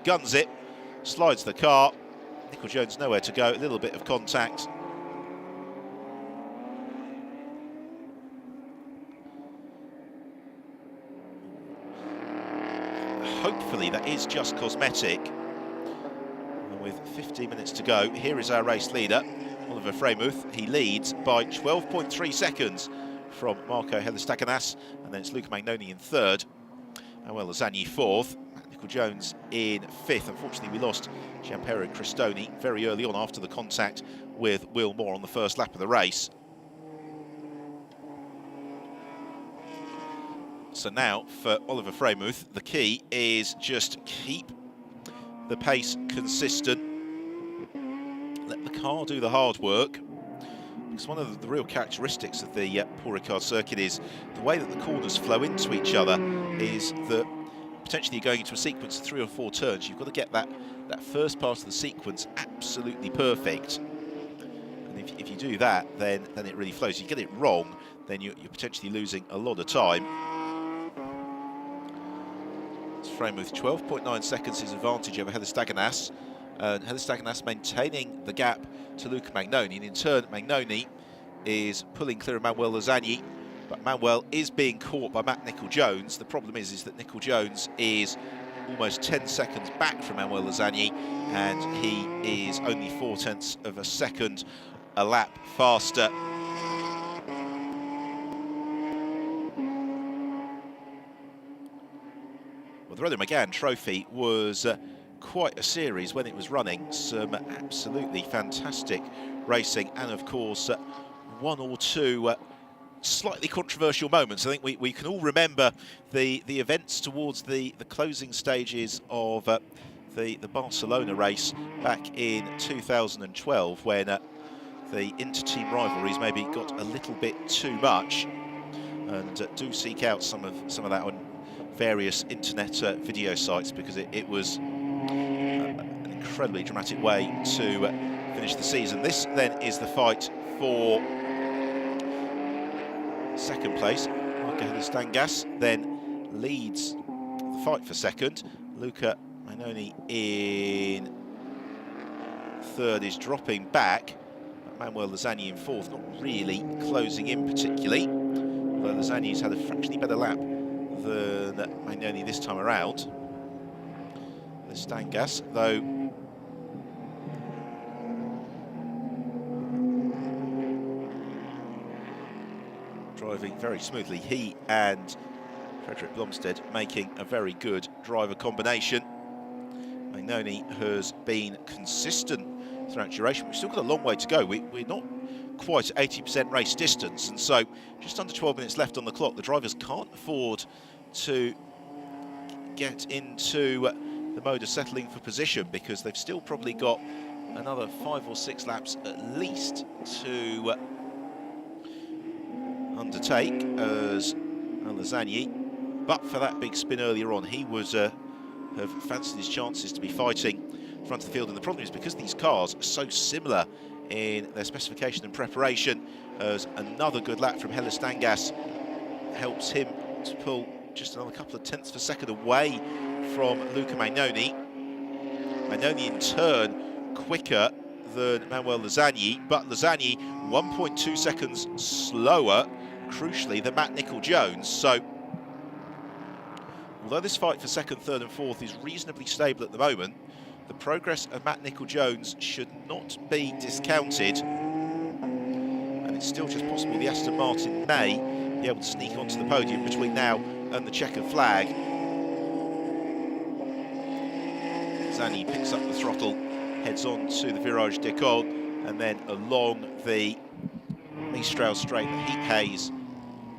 guns it, slides the car. Nicol-Jones nowhere to go. A little bit of contact. Hopefully that is just cosmetic. And with 15 minutes to go, here is our race leader, Oliver Freymuth. He leads by 12.3 seconds from Marco Staganas, and then it's Luca Magnoni in 3rd. Manuel Lasagna 4th, Matt Nicol-Jones in 5th. Unfortunately, we lost Gianpiero Cristoni very early on after the contact with Will Moore on the first lap of the race. So now, for Oliver Freymuth, the key is just keep the pace consistent. Let the car do the hard work. Because one of the real characteristics of the Paul Ricard circuit is the way that the corners flow into each other is that potentially you're going into a sequence of 3 or 4 turns. You've got to get that first part of the sequence absolutely perfect. And if you do that, then it really flows. If you get it wrong, then you're potentially losing a lot of time. It's frame with 12.9 seconds his advantage over Heather Staganas. And Heather Staganas maintaining the gap to Luca Magnoni, and in turn Magnoni is pulling clear of Manuel Lozani, but Manuel is being caught by Matt Nicol-Jones. The problem is that Nicol-Jones is almost 10 seconds back from Manuel Lozani, and he is only 0.4 of a second a lap faster. Well, the Renault Megane Trophy was quite a series when it was running. Some absolutely fantastic racing, and of course 1 or 2 slightly controversial moments. I think we can all remember the events towards the closing stages of the Barcelona race back in 2012, when the inter-team rivalries maybe got a little bit too much, and do seek out some of that on various internet video sites, because it was an incredibly dramatic way to finish the season. This then is the fight for second place. Marco Stangas then leads the fight for second. Luca Magnoni in third is dropping back. Manuel Lozani in fourth, not really closing in particularly. Although Lozani's had a fractionally better lap than Magnoni this time around. The Stangas, though, driving very smoothly. He and Frederick Blomstead making a very good driver combination. Magnoni has been consistent throughout duration. We've still got a long way to go. We're not quite at 80% race distance, and so just under 12 minutes left on the clock. The drivers can't afford to get into the mode of settling for position, because they've still probably got another 5 or 6 laps at least to undertake as Lozani. But for that big spin earlier on, he would have fancied his chances to be fighting front of the field. And the problem is, because these cars are so similar in their specification and preparation, as another good lap from Helle Stangas helps him to pull just another couple of tenths of a second away from Luca Magnoni. Magnoni in turn quicker than Manuel Lozani, but Lozani 1.2 seconds slower, crucially, than Matt Nicol-Jones. So although this fight for second, third and fourth is reasonably stable at the moment, the progress of Matt Nicol-Jones should not be discounted, and it's still just possible the Aston Martin may be able to sneak onto the podium between now and the checkered flag. Zani picks up the throttle, heads on to the Virage d'École, and then along the Mistral straight, the heat haze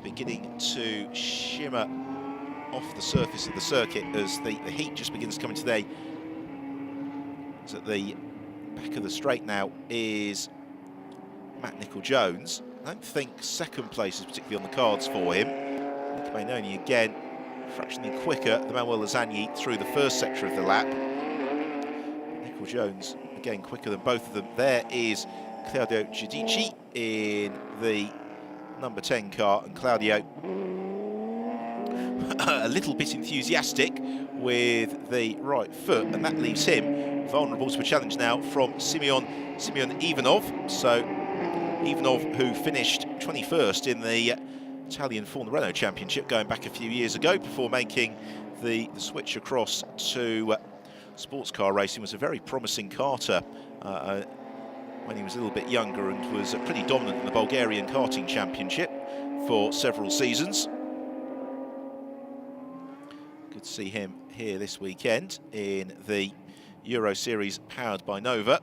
beginning to shimmer off the surface of the circuit as the heat just begins to come into the... So at the back of the straight now is Matt Nicol-Jones. I don't think second place is particularly on the cards for him. Luca Magnoni again, fractionally quicker than Manuel Lozani through the first sector of the lap. Nicol-Jones again quicker than both of them. There is Claudio Giudici in the number 10 car, and Claudio a little bit enthusiastic with the right foot, and that leaves him vulnerable to a challenge now from Simeon Ivanov. So Ivanov, who finished 21st in the Italian Formula Renault Championship going back a few years ago before making the switch across to sports car racing, was a very promising karter when he was a little bit younger, and was pretty dominant in the Bulgarian karting championship for several seasons. Good to see him here this weekend in the Euroseries powered by Nova.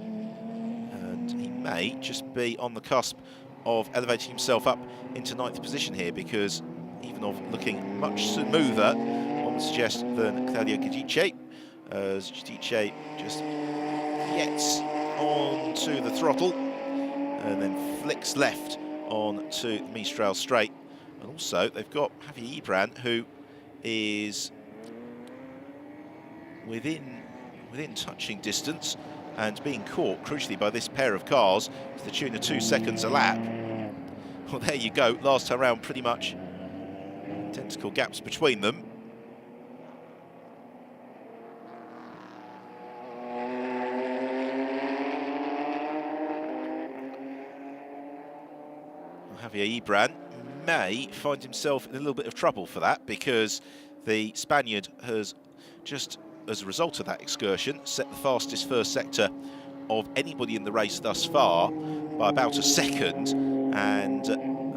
And he may just be on the cusp of elevating himself up into 9th position here, because Ivanov looking much smoother, one would suggest, than Claudio Giudici, as Giudici just gets onto the throttle and then flicks left onto the Mistral straight. And also they've got Javier Ibran, who is within touching distance and being caught crucially by this pair of cars to the tune of 2 seconds a lap. Well, there you go. Last time round, pretty much identical gaps between them. Javier Ibran may find himself in a little bit of trouble for that, because the Spaniard has just, as a result of that excursion, set the fastest first sector of anybody in the race thus far by about a second, and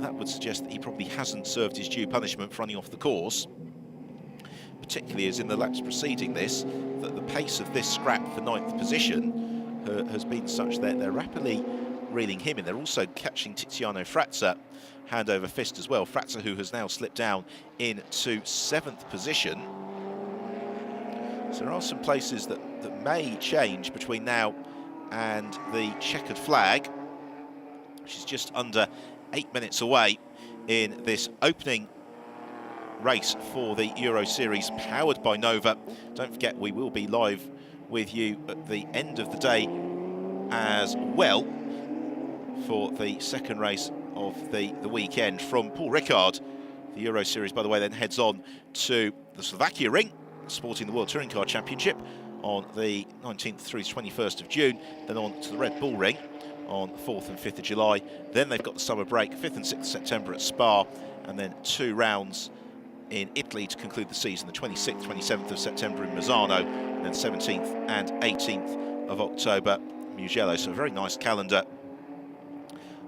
that would suggest that he probably hasn't served his due punishment for running off the course, particularly as in the laps preceding this, that the pace of this scrap for 9th position has been such that they're rapidly reeling him in. They're also catching Tiziano Frazza hand over fist as well. Frazza, who has now slipped down into 7th position. So there are some places that may change between now and the checkered flag, which is just under 8 minutes away in this opening race for the Euroseries, powered by Nova. Don't forget, we will be live with you at the end of the day as well for the second race of the weekend from Paul Ricard. The Euroseries, by the way, then heads on to the Slovakia ring, sporting the World Touring Car Championship on the 19th through the 21st of June, then on to the Red Bull ring on the 4th and 5th of July. Then they've got the summer break, 5th and 6th of September at Spa, and then 2 rounds in Italy to conclude the season, the 26th, 27th of September in Misano, and then 17th and 18th of October, Mugello. So a very nice calendar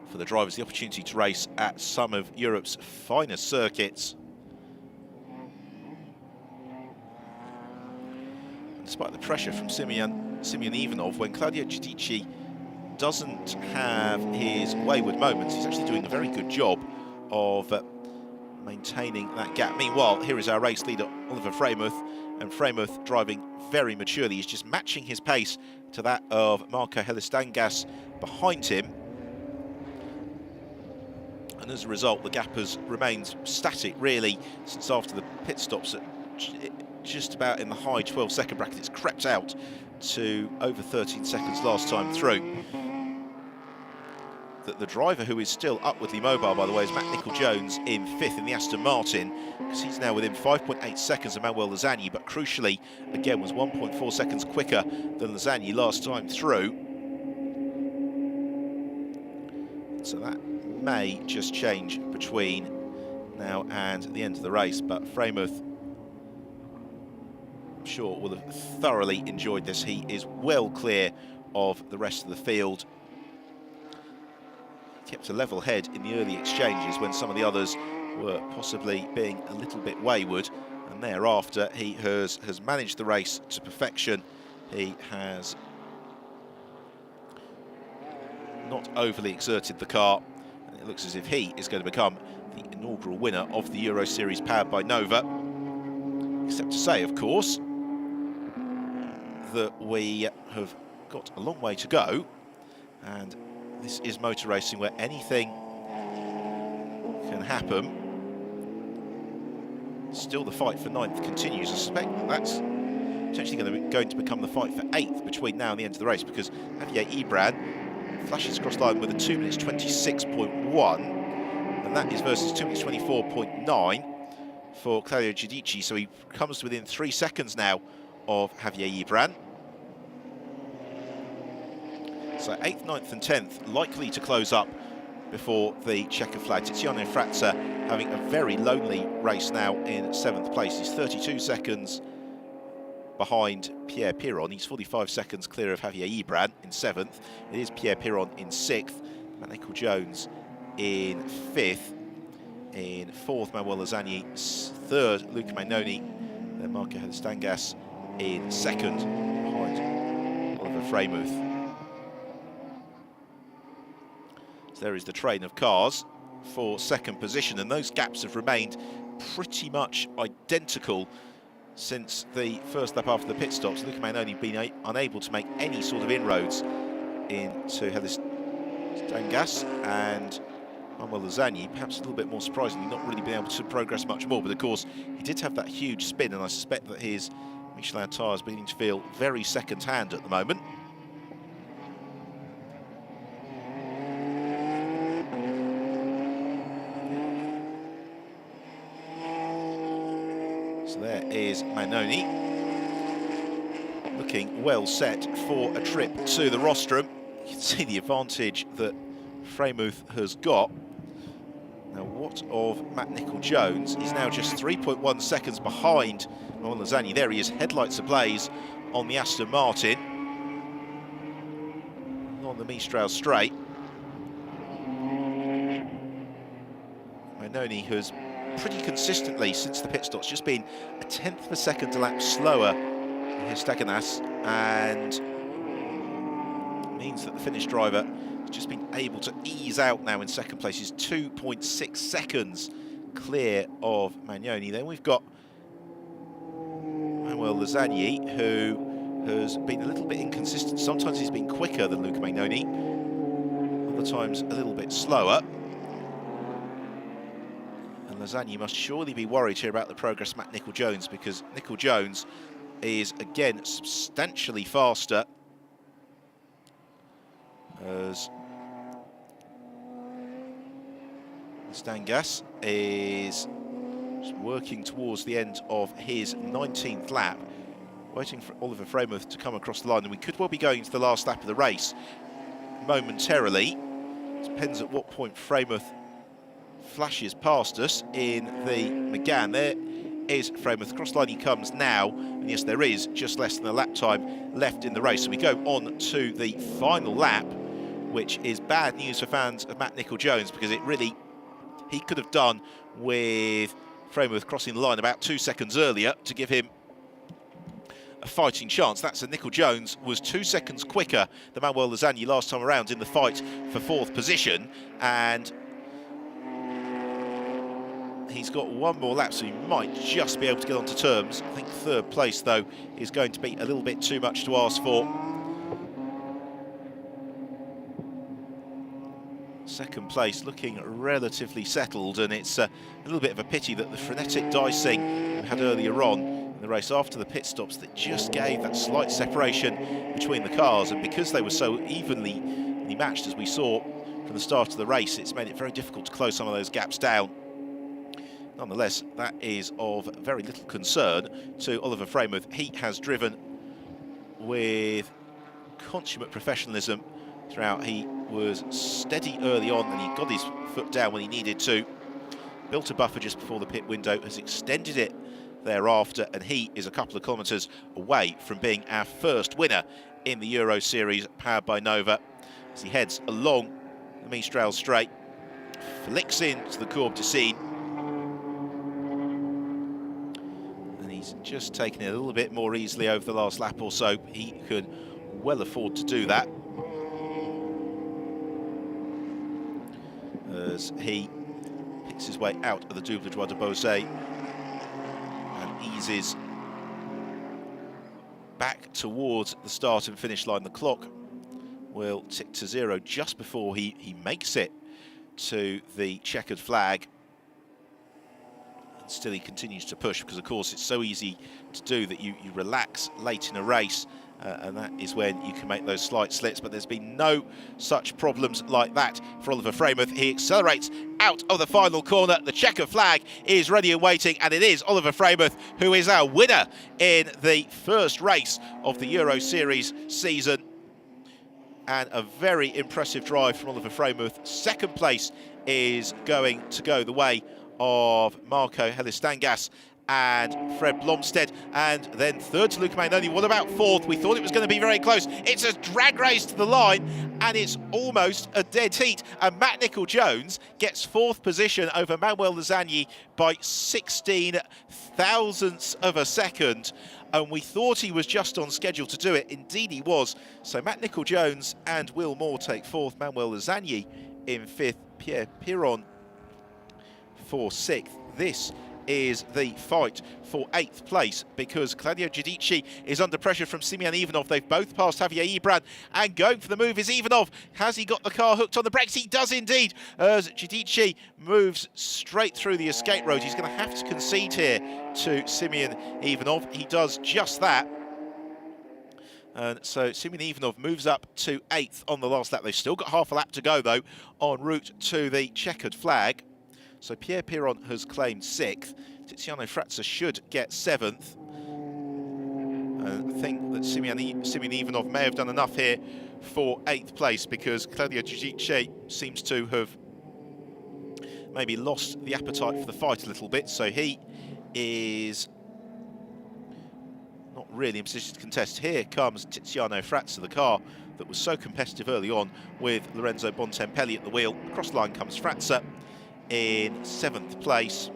for the drivers, the opportunity to race at some of Europe's finest circuits. And despite the pressure from Simeon Ivanov, when Claudio Giudici doesn't have his wayward moments, he's actually doing a very good job of maintaining that gap. Meanwhile, here is our race leader, Oliver Freymuth, and Freymuth driving very maturely. He's just matching his pace to that of Marco Helistangas behind him. And as a result, the gap has remained static, really, since after the pit stops at just about in the high 12-second bracket. It's crept out to over 13 seconds last time through. The driver who is still upwardly mobile, by the way, is Matt Nicol-Jones in 5th in the Aston Martin, because he's now within 5.8 seconds of Manuel Lozani, but crucially, again, was 1.4 seconds quicker than Lozani last time through. So that may just change between now and the end of the race, but Freymuth, I'm sure, will have thoroughly enjoyed this. He is well clear of the rest of the field. He kept a level head in the early exchanges when some of the others were possibly being a little bit wayward, and thereafter he has managed the race to perfection. He has not overly exerted the car, and it looks as if he is going to become the inaugural winner of the Euroseries powered by Nova. Except to say, of course, that we have got a long way to go, and this is motor racing where anything can happen. Still, the fight for 9th continues. I suspect that that's potentially going to become the fight for 8th between now and the end of the race, because Javier Ibran flashes across line with a 2 minutes 26.1, and that is versus 2 minutes 24.9 for Claudio Giudici, so he comes to within 3 seconds now of Javier Ibran. So 8th, 9th and 10th likely to close up before the checkered flag. Tiziano Frazza having a very lonely race now in 7th place. He's 32 seconds behind Pierre Piron. He's 45 seconds clear of Javier Ibran in 7th. It is Pierre Piron in 6th. Matt Nicol-Jones in 5th. In 4th, Manuel Lozani. 3rd, Luca Magnoni. Then Marco Helistangas in 2nd, behind Oliver Freymuth. So there is the train of cars for 2nd position, and those gaps have remained pretty much identical since the first lap after the pit stops. Luca Magnoni being unable to make any sort of inroads into Helis Stangas and Manuel Lozani, perhaps a little bit more surprisingly, not really been able to progress much more. But of course, he did have that huge spin, and I suspect that his Michelin tyre is beginning to feel very second-hand at the moment. So there is Magnoni, looking well set for a trip to the rostrum. You can see the advantage that Freymuth has got. Now, what of Matt Nicol-Jones? He's now just 3.1 seconds behind Manuel Lozani. There he is, headlights ablaze on the Aston Martin, on the Mistral straight. Magnoni has pretty consistently, since the pit stop's just been a tenth of a second a lap slower than Histaganas, and means that the Finnish driver has just been able to ease out now in second place. He's 2.6 seconds clear of Magnoni. Then we've got Manuel Lozani, who has been a little bit inconsistent. Sometimes he's been quicker than Luca Magnoni, other times a little bit slower. And Lozani must surely be worried here about the progress of Matt Nicol-Jones, because Nicol-Jones is again substantially faster as Stangas is working towards the end of his 19th lap, waiting for Oliver Freymuth to come across the line, and we could well be going to the last lap of the race momentarily. Depends at what point Freymuth flashes past us in the McGann. There is Freymuth, cross line he comes now, and yes, there is just less than a lap time left in the race. So we go on to the final lap, which is bad news for fans of Matt Nicol-Jones, because it really, he could have done with Freymuth crossing the line about 2 seconds earlier to give him a fighting chance. That's a Nicol-Jones was 2 seconds quicker than Manuel Lozani last time around in the fight for fourth position, and he's got one more lap, so he might just be able to get onto terms. I think third place, though, is going to be a little bit too much to ask for. Second place looking relatively settled, and it's a little bit of a pity that the frenetic dicing we had earlier on in the race after the pit stops that just gave that slight separation between the cars, and because they were so evenly matched as we saw from the start of the race, it's made it very difficult to close some of those gaps down. Nonetheless, that is of very little concern to Oliver Freymuth. He has driven with consummate professionalism throughout. He was steady early on, and he got his foot down when he needed to. Built a buffer just before the pit window, has extended it thereafter, and he is a couple of kilometres away from being our first winner in the Euro Series powered by Nova. As he heads along the Mistral straight, flicks into the Courbe du Cygne, and he's just taken it a little bit more easily over the last lap or so. He could well afford to do that, as he picks his way out of the Double Droit de Beausset and eases back towards the start and finish line. The clock will tick to zero just before he makes it to the checkered flag. And still he continues to push, because of course it's so easy to do that you relax late in a race, and that is when you can make those slight slits. But there's been no such problems like that for Oliver Freymuth. He accelerates out of the final corner. The checkered flag is ready and waiting, and it is Oliver Freymuth who is our winner in the first race of the Euro Series season. And a very impressive drive from Oliver Freymuth. Second place is going to go the way of Marco Helistangas and Fred Blomstead, and then third to Luca Magnoni. What about fourth? We thought it was going to be very close. It's a drag race to the line, and it's almost a dead heat. And Matt Nicol-Jones gets fourth position over Manuel Lozani by 16 thousandths of a second. And we thought he was just on schedule to do it. Indeed he was. So Matt Nicol-Jones and Will Moore take fourth, Manuel Lozani in fifth, Pierre Piron for sixth. This is the fight for 8th place, because Claudio Giudici is under pressure from Simeon Ivanov. They've both passed Javier Ibran, and going for the move is Ivanov. Has he got the car hooked on the brakes? He does indeed, as Giudici moves straight through the escape road. He's going to have to concede here to Simeon Ivanov. He does just that. And so Simeon Ivanov moves up to 8th on the last lap. They've still got half a lap to go, though, en route to the checkered flag. So Pierre Piron has claimed 6th. Tiziano Frazza should get 7th. And I think that Simeon Ivanov may have done enough here for 8th place, because Claudio Giudici seems to have maybe lost the appetite for the fight a little bit. So he is not really in position to contest. Here comes Tiziano Frazza, the car that was so competitive early on with Lorenzo Bontempelli at the wheel. Across the line comes Frazza in 7th place.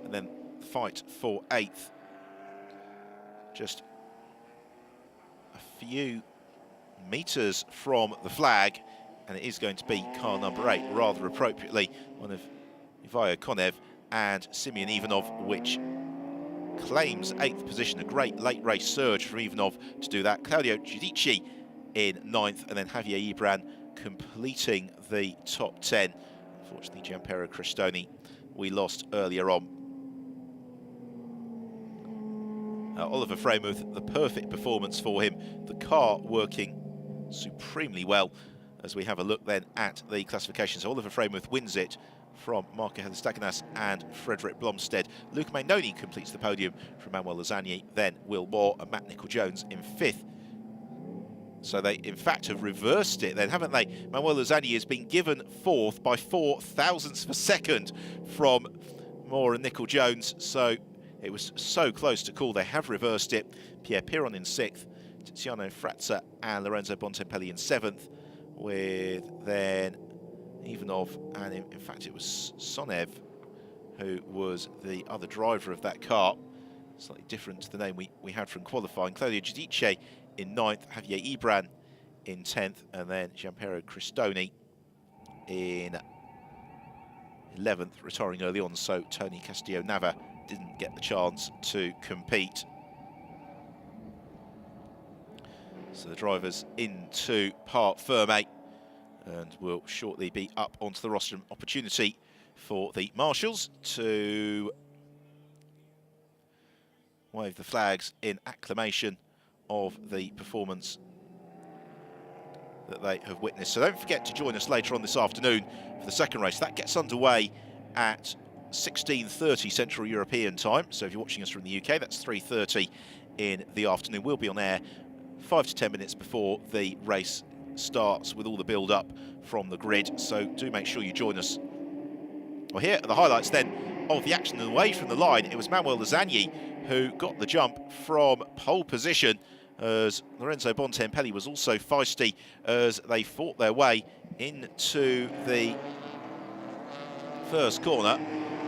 And then fight for 8th. Just a few metres from the flag, and it is going to be car number 8, rather appropriately, one of Ivaio Konev and Simeon Ivanov, which claims 8th position. A great late race surge from Ivanov to do that. Claudio Giudici in 9th, and then Javier Ibran completing the top 10. Unfortunately, Gianpiero Cristoni we lost earlier on. Oliver Freymuth, the perfect performance for him. The car working supremely well, as we have a look then at the classifications. So Oliver Freymuth wins it from Marco Helistagnas and Frederick Blomstead. Luca Mainoni completes the podium from Manuel Lozani, then Will Moore and Matt Nicol-Jones in 5th. So they, in fact, have reversed it then, haven't they? Manuel Lozani has been given 4th by 4 thousandths of a second from Moore and Nicol-Jones. So it was so close to call. They have reversed it. Pierre Piron in 6th, Tiziano Frazza and Lorenzo Bontempelli in 7th, with then Ivanov, and in fact it was Sonev who was the other driver of that car. Slightly different to the name we had from qualifying. Claudio Giudici in 9th, Javier Ibran in 10th, and then Gianpiero Cristoni in 11th, retiring early on, so Tony Castillo-Nava didn't get the chance to compete. So the drivers into Parc Ferme, and will shortly be up onto the rostrum. Opportunity for the marshals to wave the flags in acclamation of the performance that they have witnessed. So don't forget to join us later on this afternoon for the second race. That gets underway at 16:30 Central European time. So if you're watching us from the UK, that's 3:30 in the afternoon. We'll be on air 5 to 10 minutes before the race starts, with all the build-up from the grid. So do make sure you join us. Well, here are the highlights then of the action. Away from the line, it was Manuel Lozani who got the jump from pole position, as Lorenzo Bontempelli was also feisty as they fought their way into the first corner,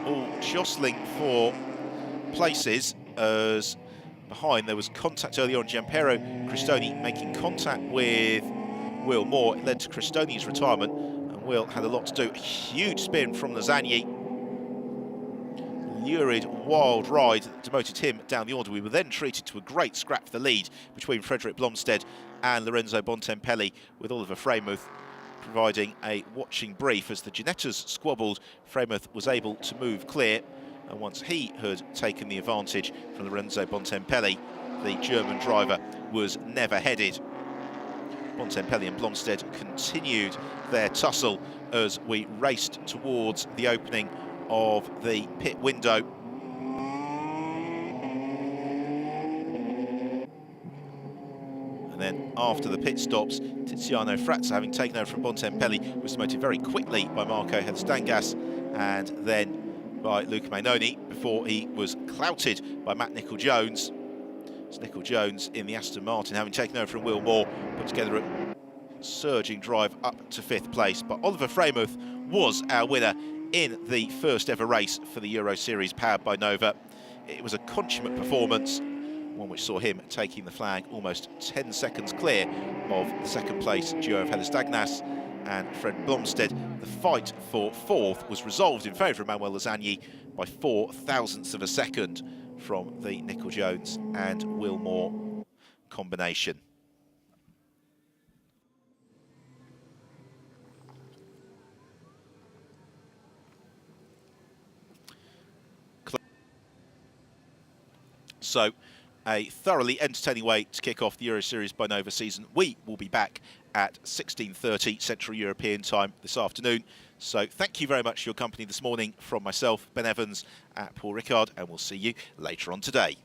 all jostling for places, as behind there was contact early on. Gianpiero Cristoni making contact with Will Moore. It led to Cristoni's retirement, and Will had a lot to do. A huge spin from Lozani. Lurid, wild ride demoted him down the order. We were then treated to a great scrap for the lead between Frederick Blomstead and Lorenzo Bontempelli, with Oliver Freymuth providing a watching brief. As the Ginettas squabbled, Freymuth was able to move clear, and once he had taken the advantage from Lorenzo Bontempelli, the German driver was never headed. Bontempelli and Blomstead continued their tussle as we raced towards the opening of the pit window. And then after the pit stops, Tiziano Frazza, having taken over from Bontempelli, was demoted very quickly by Marco Helstangas and then by Luca Mainoni, before he was clouted by Matt Nicol-Jones. It's Nicol-Jones in the Aston Martin, having taken over from Will Moore, put together a surging drive up to 5th place. But Oliver Freymuth was our winner in the first ever race for the Euroseries powered by Nova. It was a consummate performance, one which saw him taking the flag almost 10 seconds clear of the second place duo of Helistagnas and Fred Blomstead. The fight for fourth was resolved in favour of Manuel Lasagni by 0.04 of a second from the Nicol-Jones and Wilmore combination. So, a thoroughly entertaining way to kick off the Euroseries by Nova season. We will be back at 16:30 Central European time this afternoon. So thank you very much for your company this morning from myself, Ben Evans, at Paul Ricard, and we'll see you later on today.